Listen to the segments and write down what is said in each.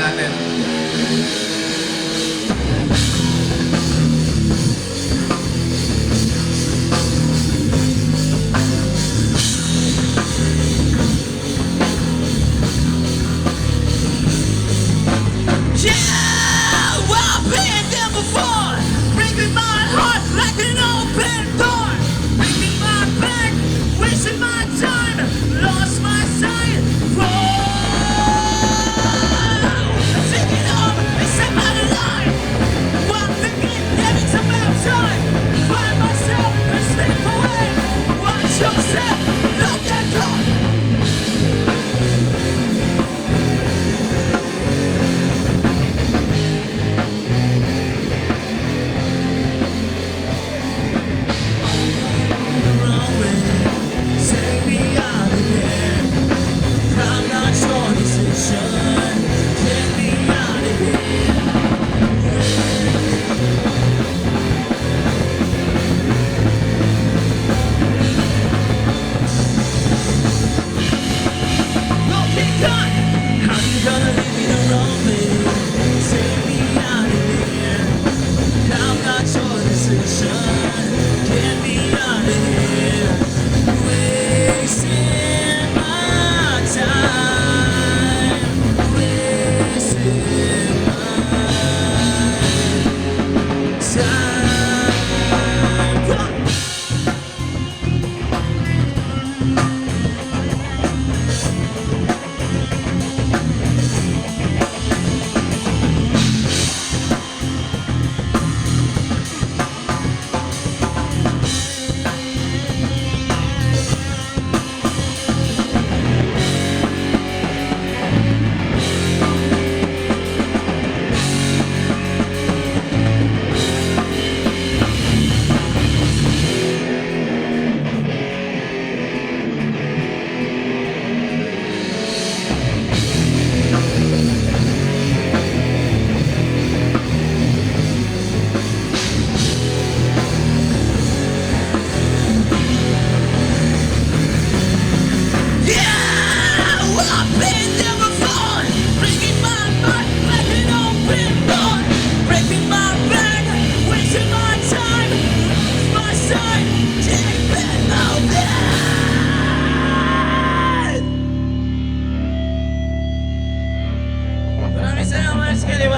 natin.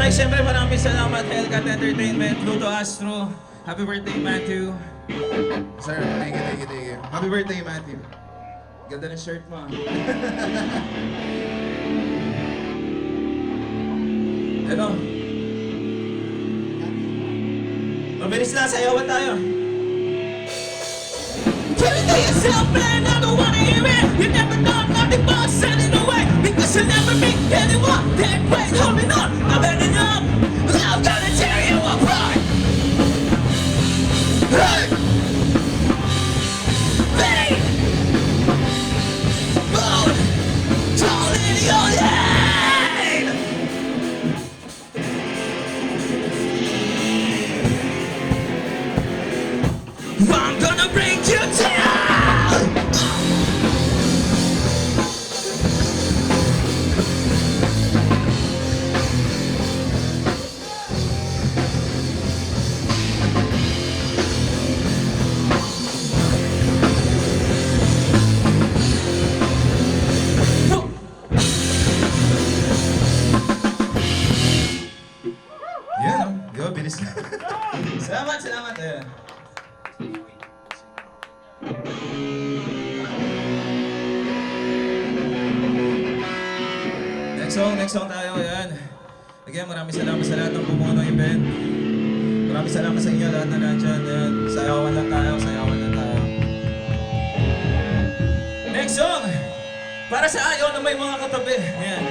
Siyempre maraming salamat Hellcat Entertainment, Luto Astro. Happy birthday Matthew. Sir, thank you. Happy birthday Matthew. Ganda ng shirt mo. Ito. Mabilis na, sayawan tayo. Tell it to yourself, man, I don't wanna hear it. You never thought nothing but sending away. Because you'll never meet anyone that great holding on. I've had enough, but I'm gonna tear you apart. Hey! Pain! Mood! Told in your name! I'm gonna bring you down! Salamat. Next song tayo. Ayan. Again, maraming salamat sa lahat ng bumuo ng event. Maraming salamat sa inyo lahat na nandyan. Ayan. Sayawan lang tayo. Next song. Para sa ayaw na may mga katabi. Ayan.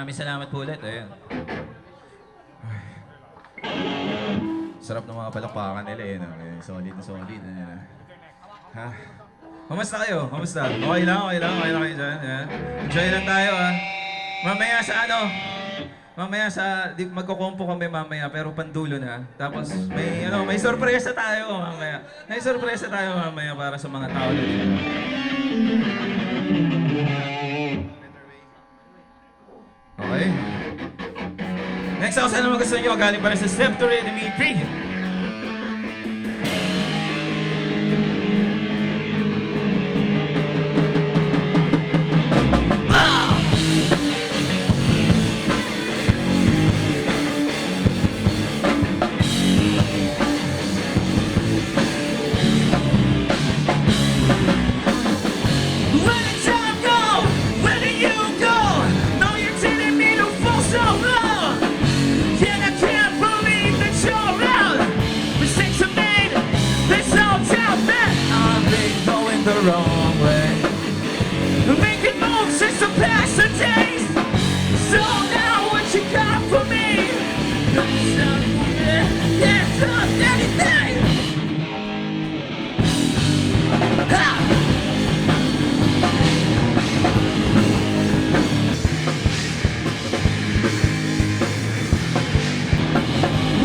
Maraming salamat po ulit. Ayun. Sarap ng mga palakpakan nila eh. No? Solid na solid. Ayun. Ha? Kamusta kayo? Kamusta? Okay lang, okay lang. Okay lang kayo dyan. Yan. Enjoy lang tayo ha. Mamaya sa ano? Mamaya sa... Magkukumpo kami mamaya pero pandulo na. Tapos may sorpresa tayo mamaya. May sorpresa tayo mamaya para sa mga tao na dito. Okay. Next ako sana gusto nyo, galing pa rin sa Step to Rhythm EP. Where did time go? Where did you go? No, you're telling me to fall so low. And I can't believe that you're out. Mistakes are made. There's no doubt that I've been going the wrong way. Making moves since the past the days. So now what you got for me? It's not for me. It's not anything. Ha!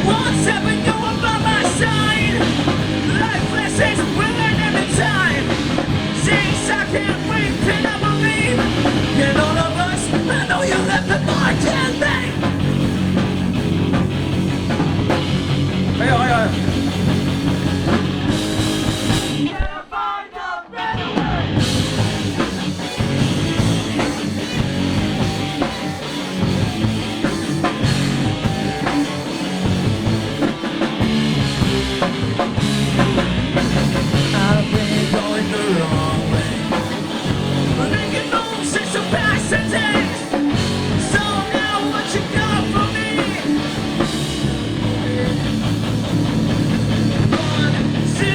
Once ever you were by my side. Life lessons we learn every time. Things I can't wait to never leave. And all of us, I know you left the mark and they. Kayo. Can't find a better way. I've been going the wrong way. Making moves since the past the days. So now what you got for me? Want to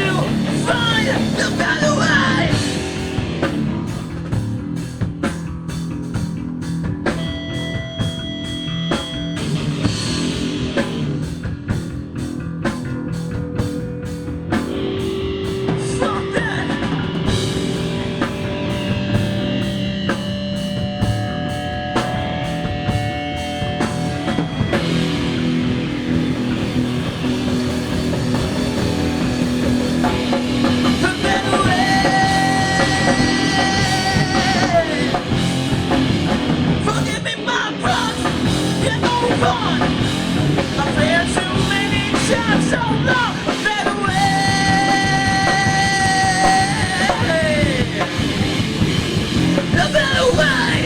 find a better way. Something. A better way. Forgive me my wrongs and move on. I've failed too many times, so long. A better way. A better way.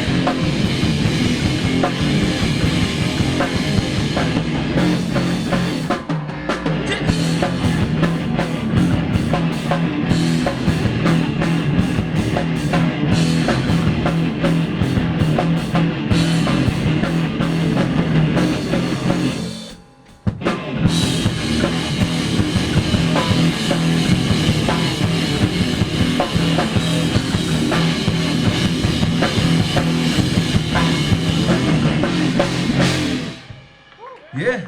Yeah.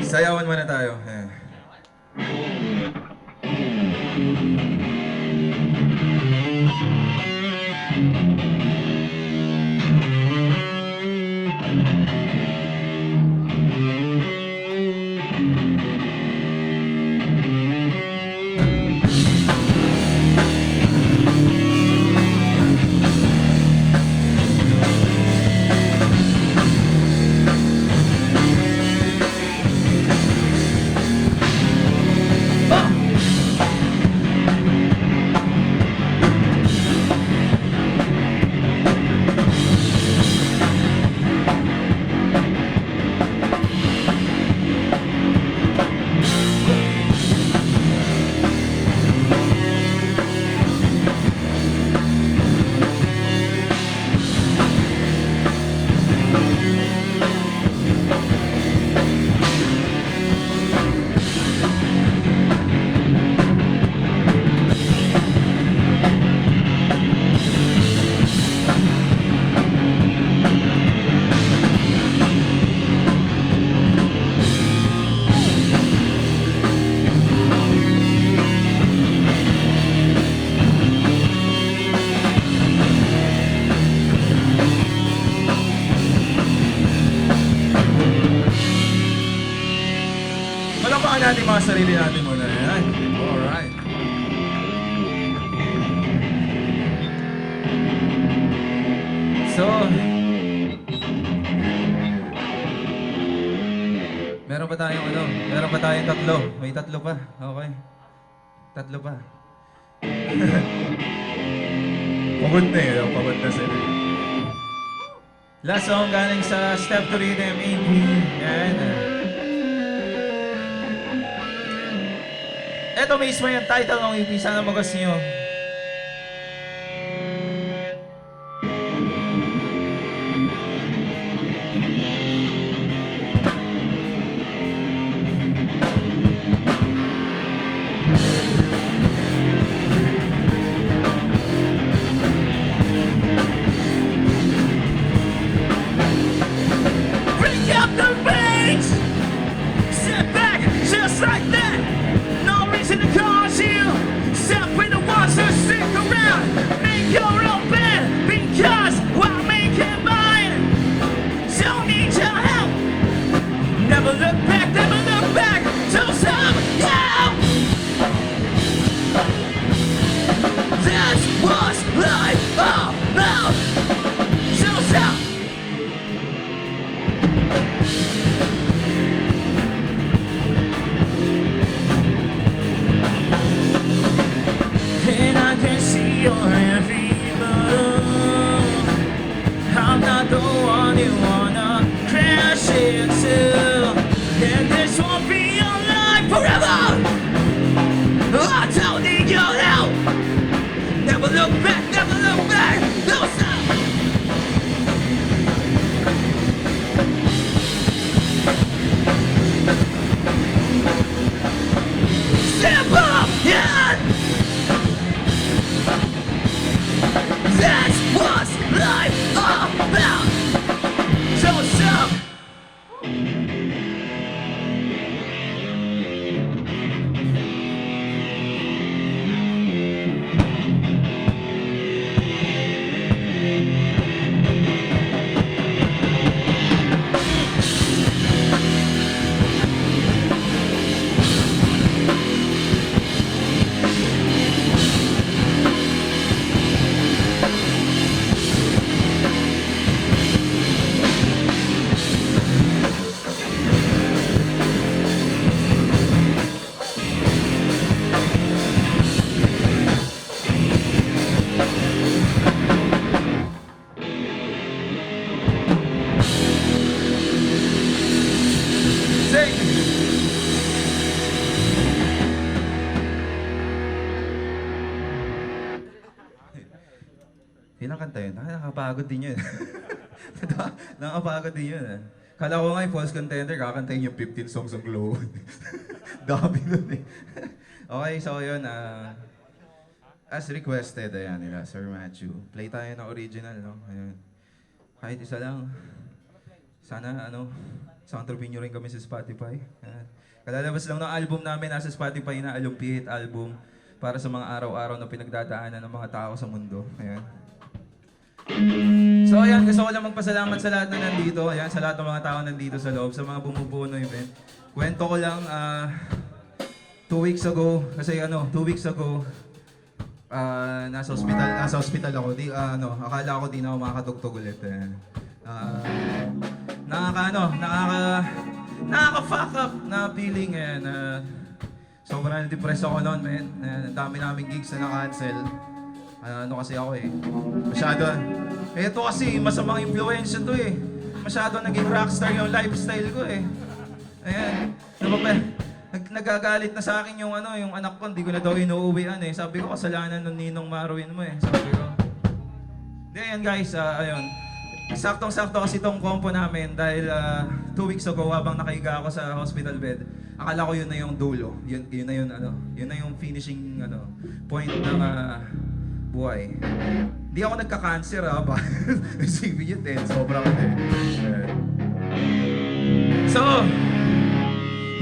Sayawan muna tayo. Yeah. Palakpakan natin mga sarili natin muna. Yan. Alright. So, meron pa tayong ano? Meron pa tayong tatlo. May tatlo pa. Okay. Tatlo pa. Pagod na eh. Pagod na sila. Last song galing sa Step to Rhythm EP. Yan. Ito mismo yung title ng EP. Sana magas nyo. Bring up the bass. Sit back, just like that. No reason to cause you. Step with the ones who stick around. Make your own bed, because we'll make it mine. Don't need your help. Never look back, never look back. Don't stop, yeah. That's what's life all about. Don't stop. And I can see your every move. I'm not the one you wanna crash into. And this won't be your life forever. I don't need your help. Never look back, never look back. Don't stop. Step up, yeah. That's what's life all about. Don't stop. Sing! Kinakanta yun. Nakakapagod din yun. Nakakapagod din yun. Kala ko nga yung false contender, kakantayin yung 15 songs ng Glow. Dami nun eh. Okay, so yun. As requested, ayan nila, Sir Matthew. Play tayo ng original, no? Ayan. Kahit isa lang. Sana, soundtrack nyo rin kami sa Spotify. Ayan. Kalalabas lang ng album namin, nasa Spotify na Alumpit album para sa mga araw-araw na pinagdadaanan ng mga tao sa mundo. Ayan. So ayan, gusto ko lang magpasalamat sa lahat na nandito. Ayan, sa lahat ng mga tao nandito sa loob, sa mga bumubuo ng event. Kwento ko lang, 2 weeks ago, kasi 2 weeks ago, nasa hospital ako. Akala ko di na ako makakatugtog ulit. Nakaka-fuck up na feeling. Sobrang depressed ako noon, man. Ang dami naming gigs na na-cancel. Kasi ako masyado. Ito kasi, masamang influensya to Masyado naging rockstar yung lifestyle ko Ayan. Nagagalit na sa akin yung anak ko, hindi ko na daw inuuwian Sabi ko, kasalanan ng Ninong Marwin mo Sabi ko. Hindi, ayan guys, ayun. Saktong-sakto kasi itong compo namin dahil 2 weeks ago habang nakahiga ako sa hospital bed, akala ko yun na yung dulo. Yun na yung finishing point ng buhay. Hindi ako nagka-cancer ba? Isipin yun sobrang So,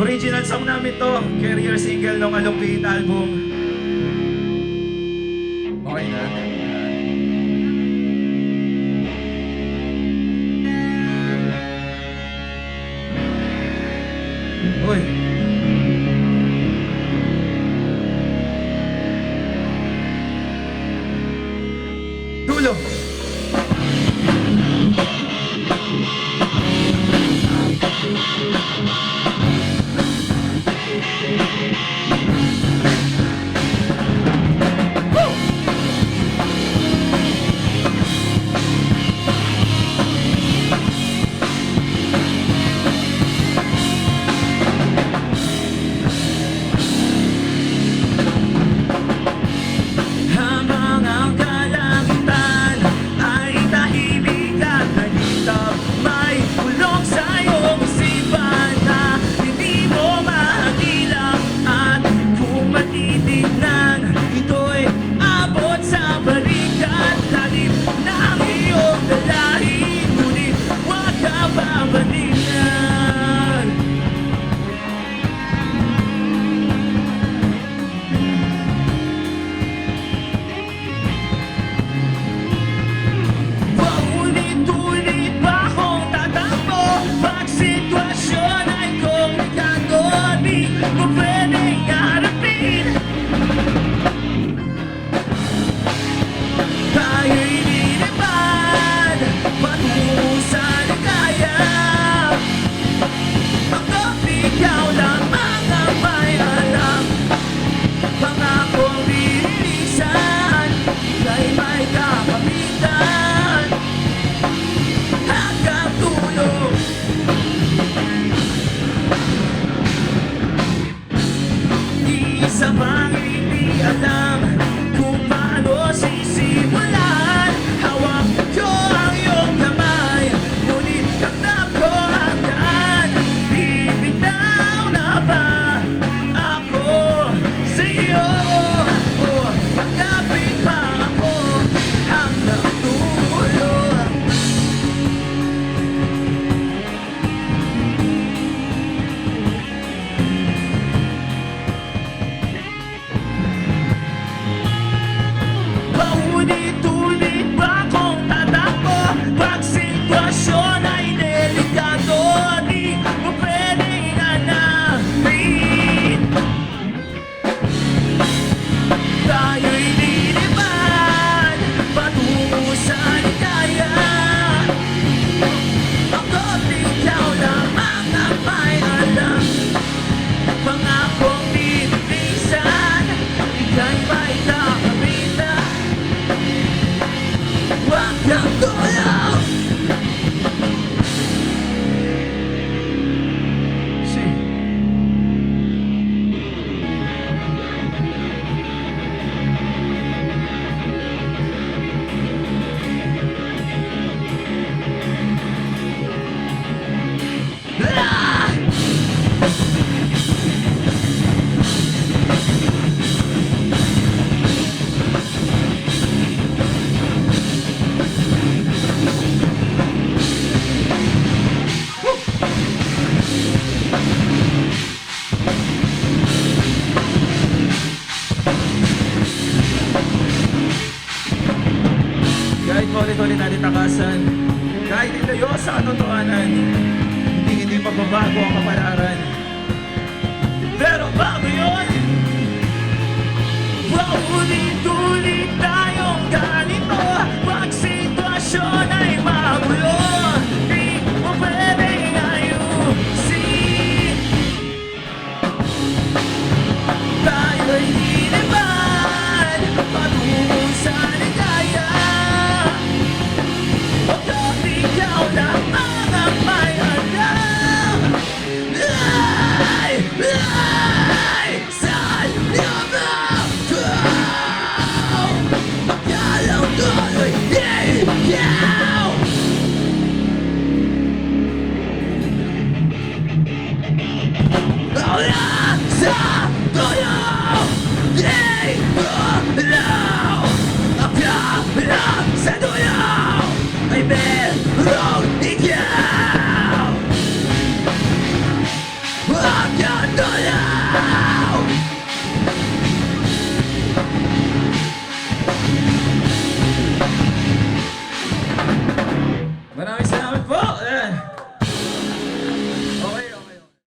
original song namin to, career single ng Alumpit album. Okay na. Uy! katakasan. Kahit ilayo sa katotohanan, hindi magbabago ang kapalaran. Pero bago yun, paulit-ulit tayong ganito. Pag sitwasyon ay magulo, di mo pwedeng ayusin. Tayo'y lilipan patungo sa ligaya. Pagkat ikaw lamang ang may alam. Saan niya ba ito? Akala ko'y ikaw. Oh, yeah!